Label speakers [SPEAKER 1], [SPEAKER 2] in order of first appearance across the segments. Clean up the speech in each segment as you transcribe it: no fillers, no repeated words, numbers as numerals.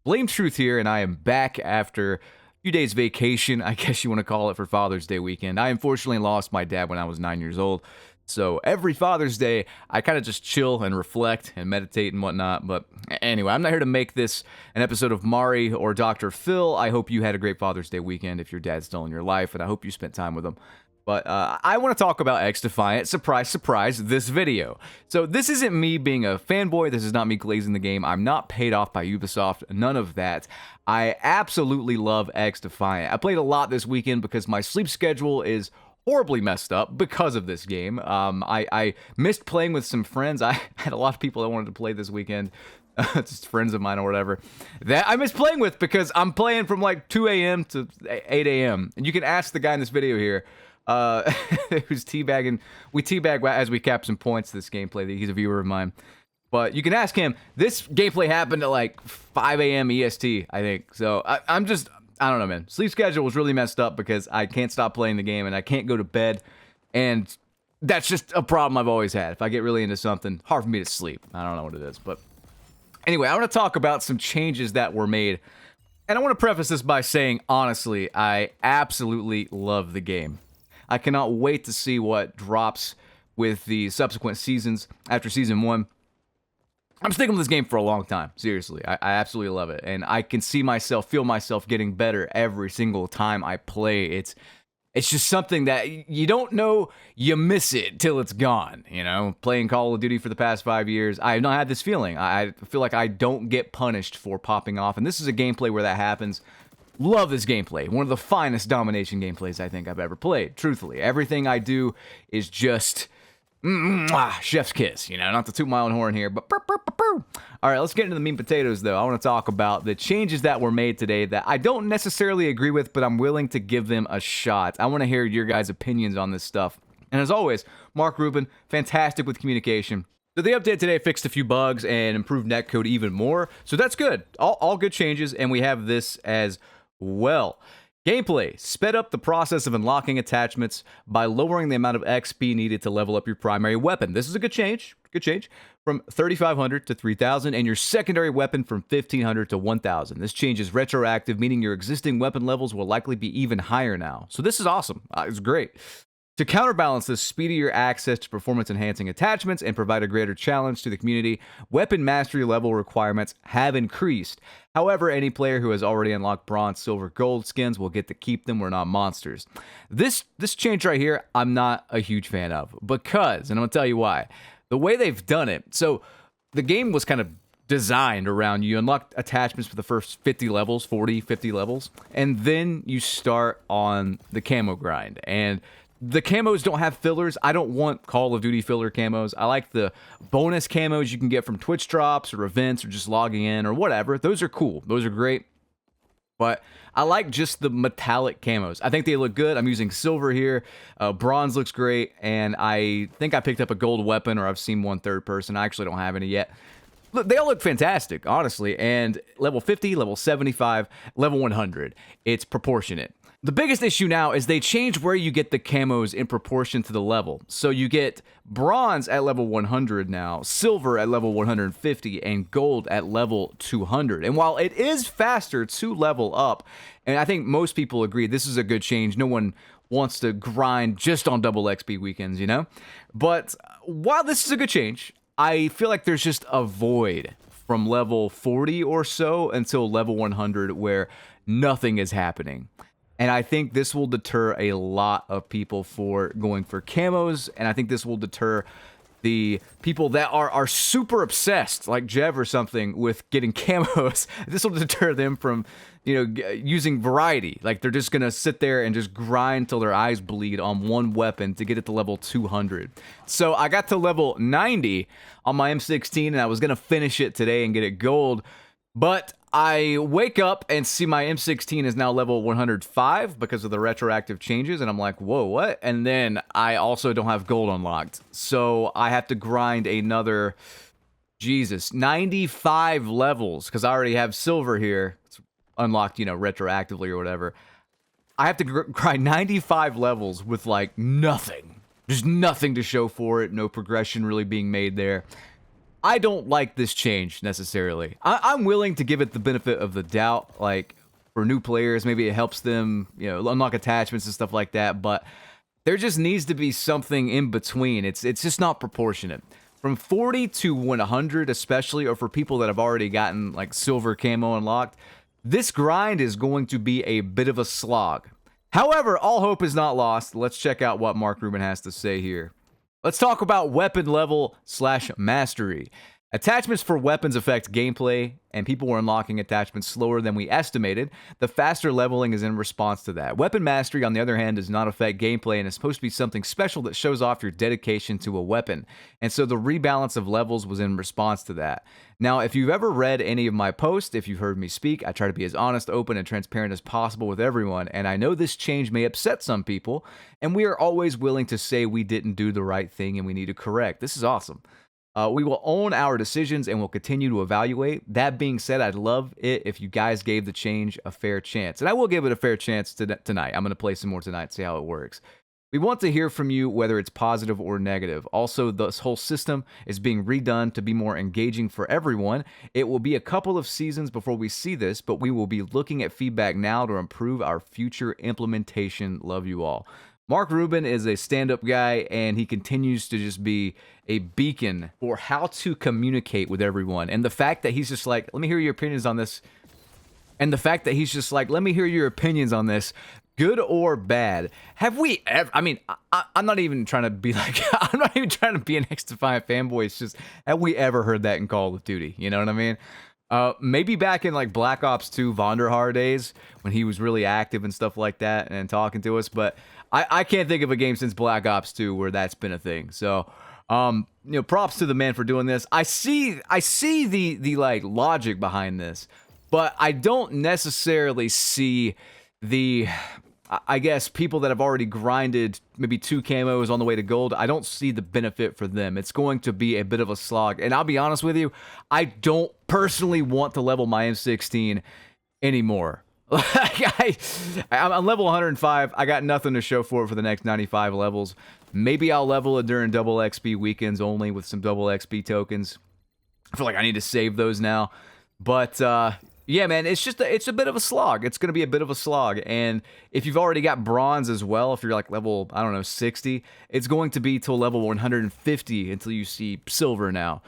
[SPEAKER 1] Blame Truth here, and I am back after a few days vacation, I guess you want to call it, for Father's Day weekend. I unfortunately lost my dad when I was 9 years old, so every Father's Day, I kind of just chill and reflect and meditate and whatnot. But anyway, I'm not here to make this an episode of Mari or Dr. Phil. I hope you had a great Father's Day weekend if your dad's still in your life, and I hope you spent time with him. But I want to talk about XDefiant. Surprise, surprise, this video. So this isn't me being a fanboy. This is not me glazing the game. I'm not paid off by Ubisoft. None of that. I absolutely love XDefiant. I played a lot this weekend because my sleep schedule is horribly messed up because of this game. I missed playing with some friends. I had a lot of people that wanted to play this weekend. Just friends of mine or whatever that I miss playing with because I'm playing from like 2 a.m. to 8 a.m. And you can ask the guy in this video here who's teabagging. We teabag as we cap some points to this gameplay. He's a viewer of mine. But you can ask him. This gameplay happened at like 5 a.m. EST, I think. So I don't know, man. Sleep schedule was really messed up because I can't stop playing the game and I can't go to bed. And that's just a problem I've always had. If I get really into something, hard for me to sleep. I don't know what it is. But anyway, I want to talk about some changes that were made. And I want to preface this by saying, honestly, I absolutely love the game. I cannot wait to see what drops with the subsequent seasons after Season 1. I'm sticking with this game for a long time, seriously. I absolutely love it. And I can see myself, feel myself getting better every single time I play. It's just something that you don't know you miss it till it's gone, you know? Playing Call of Duty for the past 5 years, I have not had this feeling. I feel like I don't get punished for popping off. And this is a gameplay where that happens. Love this gameplay. One of the finest domination gameplays I think I've ever played, truthfully. Everything I do is just chef's kiss, you know, not to toot my own horn here, but all right, let's get into the meat and potatoes, though. I want to talk about the changes that were made today that I don't necessarily agree with, but I'm willing to give them a shot. I want to hear your guys' opinions on this stuff. And as always, Mark Rubin, fantastic with communication. So the update today fixed a few bugs and improved netcode even more, so that's good. All good changes, and we have this as well. Gameplay sped up the process of unlocking attachments by lowering the amount of XP needed to level up your primary weapon. This is a good change. From 3,500 to 3,000, and your secondary weapon from 1,500 to 1,000. This change is retroactive, meaning your existing weapon levels will likely be even higher now. So this is awesome. It's great. To counterbalance this speedier access to performance-enhancing attachments and provide a greater challenge to the community, weapon mastery level requirements have increased. However, any player who has already unlocked bronze, silver, gold skins will get to keep them. We're not monsters. This change right here, I'm not a huge fan of because, and I'm going to tell you why. The way they've done it, so the game was kind of designed around you unlock attachments for the first 50 levels, 40, 50 levels, and then you start on the camo grind. And the camos don't have fillers. I don't want Call of Duty filler camos. I like the bonus camos you can get from Twitch drops or events or just logging in or whatever. Those are cool. Those are great. But I like just the metallic camos. I think they look good. I'm using silver here. Bronze looks great. And I think I picked up a gold weapon, or I've seen one third person. I actually don't have any yet. Look, they all look fantastic, honestly. And level 50, level 75, level 100. It's proportionate. The biggest issue now is they change where you get the camos in proportion to the level. So you get bronze at level 100 now, silver at level 150, and gold at level 200. And while it is faster to level up, and I think most people agree this is a good change, no one wants to grind just on double XP weekends, you know? But while this is a good change, I feel like there's just a void from level 40 or so until level 100 where nothing is happening. And I think this will deter a lot of people for going for camos, and I think this will deter the people that are super obsessed, like Jev or something, with getting camos. This will deter them from, you know, using variety. Like, they're just gonna sit there and just grind till their eyes bleed on one weapon to get it to level 200. So I got to level 90 on my M16, and I was gonna finish it today and get it gold, but I wake up and see my M16 is now level 105 because of the retroactive changes, and I'm like, whoa, what? And then I also don't have gold unlocked, so I have to grind another, 95 levels, because I already have silver here. It's unlocked, you know, retroactively or whatever. I have to grind 95 levels with, like, nothing. There's nothing to show for it, no progression really being made there. I don't like this change necessarily. I'm willing to give it the benefit of the doubt, like for new players, maybe it helps them, you know, unlock attachments and stuff like that, but there just needs to be something in between. It's just not proportionate. From 40 to 100 especially, or for people that have already gotten like silver camo unlocked, this grind is going to be a bit of a slog. However, all hope is not lost. Let's check out what Mark Rubin has to say here. Let's talk about weapon level / mastery. Attachments for weapons affect gameplay, and people were unlocking attachments slower than we estimated. The faster leveling is in response to that. Weapon mastery, on the other hand, does not affect gameplay and is supposed to be something special that shows off your dedication to a weapon. And so the rebalance of levels was in response to that. Now, if you've ever read any of my posts, if you've heard me speak, I try to be as honest, open, and transparent as possible with everyone, and I know this change may upset some people, and we are always willing to say we didn't do the right thing and we need to correct. This is awesome. We will own our decisions and will continue to evaluate. That being said, I'd love it if you guys gave the change a fair chance. And I will give it a fair chance tonight. I'm going to play some more tonight, see how it works. We want to hear from you, whether it's positive or negative. Also, this whole system is being redone to be more engaging for everyone. It will be a couple of seasons before we see this, but we will be looking at feedback now to improve our future implementation. Love you all. Mark Rubin is a stand-up guy, and he continues to just be a beacon for how to communicate with everyone. And the fact that he's just like, let me hear your opinions on this. And the fact that he's just like, let me hear your opinions on this, good or bad. Have we ever, I mean, I'm not even trying to be like, I'm not even trying to be an XDefiant fanboy. It's just, have we ever heard that in Call of Duty? You know what I mean? Maybe back in like Black Ops 2 Vonderhaar days when he was really active and stuff like that and talking to us, but I can't think of a game since Black Ops 2 where that's been a thing. So, you know, props to the man for doing this. I see the like logic behind this, but I don't necessarily see the, I guess, people that have already grinded maybe 2 camos on the way to gold. I don't see the benefit for them. It's going to be a bit of a slog. And I'll be honest with you, I don't personally want to level my M16 anymore. I'm level 105. I got nothing to show for it for the next 95 levels. Maybe I'll level it during double XP weekends only with some double XP tokens. I feel like I need to save those now. But, yeah, man, it's a bit of a slog. It's going to be a bit of a slog. And if you've already got bronze as well, if you're like level, I don't know, 60, it's going to be till level 150 until you see silver now.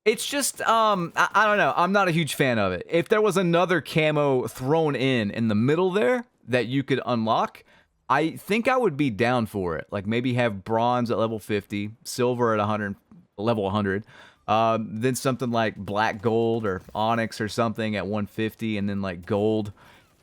[SPEAKER 1] It's just, I don't know. I'm not a huge fan of it. If there was another camo thrown in the middle there that you could unlock, I think I would be down for it. Like maybe have bronze at level 50, silver at 100, level 100. Then something like black gold or onyx or something at 150, and then like gold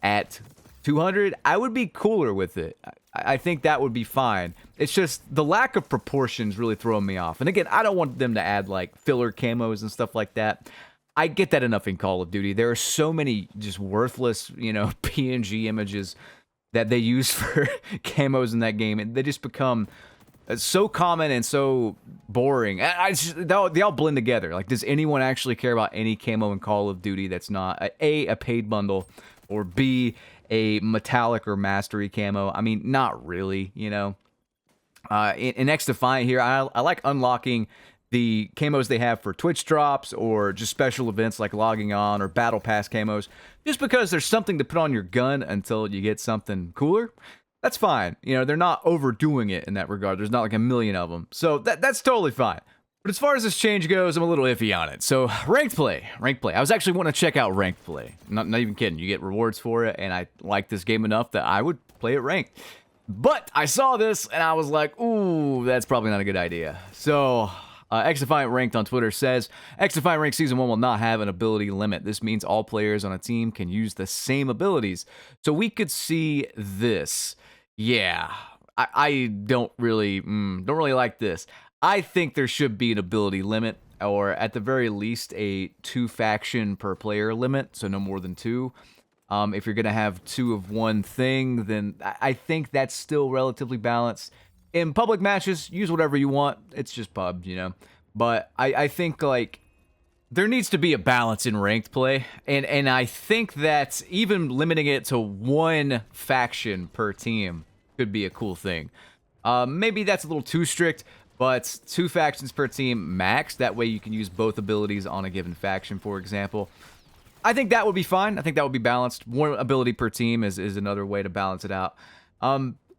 [SPEAKER 1] at 200. I would be cooler with it. I think that would be fine. It's just the lack of proportions really throwing me off. And again, I don't want them to add like filler camos and stuff like that. I get that enough in Call of Duty. There are so many just worthless, you know, PNG images that they use for camos in that game, and they just become so common and so boring. They all blend together. Like, does anyone actually care about any camo in Call of Duty that's not a paid bundle, or B, a metallic or mastery camo? I mean, not really, you know. In XDefiant here, I like unlocking the camos they have for Twitch drops or just special events like logging on or battle pass camos, just because there's something to put on your gun until you get something cooler. That's fine. You know, they're not overdoing it in that regard. There's not like a million of them. So that's totally fine. But as far as this change goes, I'm a little iffy on it. So ranked play. I was actually wanting to check out ranked play. Not even kidding. You get rewards for it, and I like this game enough that I would play it ranked. But I saw this, and I was like, ooh, that's probably not a good idea. So XDefiant Ranked on Twitter says, XDefiant Ranked Season 1 will not have an ability limit. This means all players on a team can use the same abilities. So we could see this. Yeah, I don't really like this. I think there should be an ability limit, or at the very least a 2 faction per player limit, so no more than 2. If you're going to have 2 of one thing, then I think that's still relatively balanced. In public matches, use whatever you want. It's just PUBG, you know. But I think, like, there needs to be a balance in ranked play. And I think that even limiting it to 1 faction per team could be a cool thing. Maybe that's a little too strict, but 2 factions per team max. That way you can use both abilities on a given faction, for example. I think that would be fine. I think that would be balanced. 1 ability per team is another way to balance it out.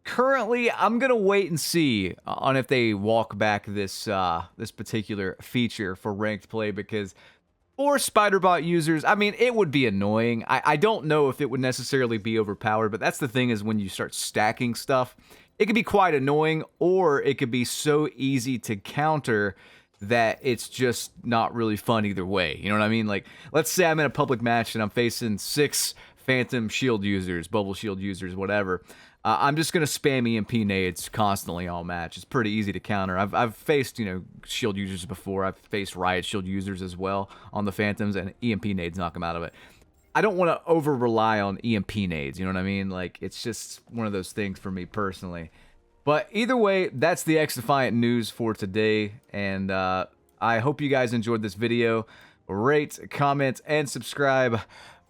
[SPEAKER 1] Currently, I'm gonna wait and see on if they walk back this this particular feature for ranked play, because for Spider-Bot users, I mean, it would be annoying. I don't know if it would necessarily be overpowered, but that's the thing, is when you start stacking stuff, it could be quite annoying, or it could be so easy to counter that it's just not really fun either way. You know what I mean? Like, let's say I'm in a public match and I'm facing 6 Phantom Shield users, Bubble Shield users, whatever. I'm just gonna spam EMP nades constantly all match. It's pretty easy to counter. I've faced, you know, shield users before. I've faced riot shield users as well on the Phantoms, and EMP nades knock them out of it. I don't want to over rely on EMP nades. You know what I mean? Like, it's just one of those things for me personally. But either way, that's the XDefiant news for today, and I hope you guys enjoyed this video. Rate, comment, and subscribe.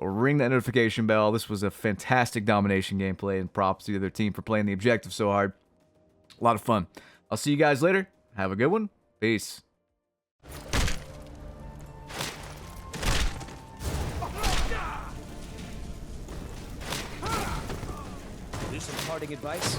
[SPEAKER 1] Ring that notification bell. This was a fantastic domination gameplay, and props to the other team for playing the objective so hard. A lot of fun. I'll see you guys later. Have a good one. Peace.
[SPEAKER 2] Here's some parting advice.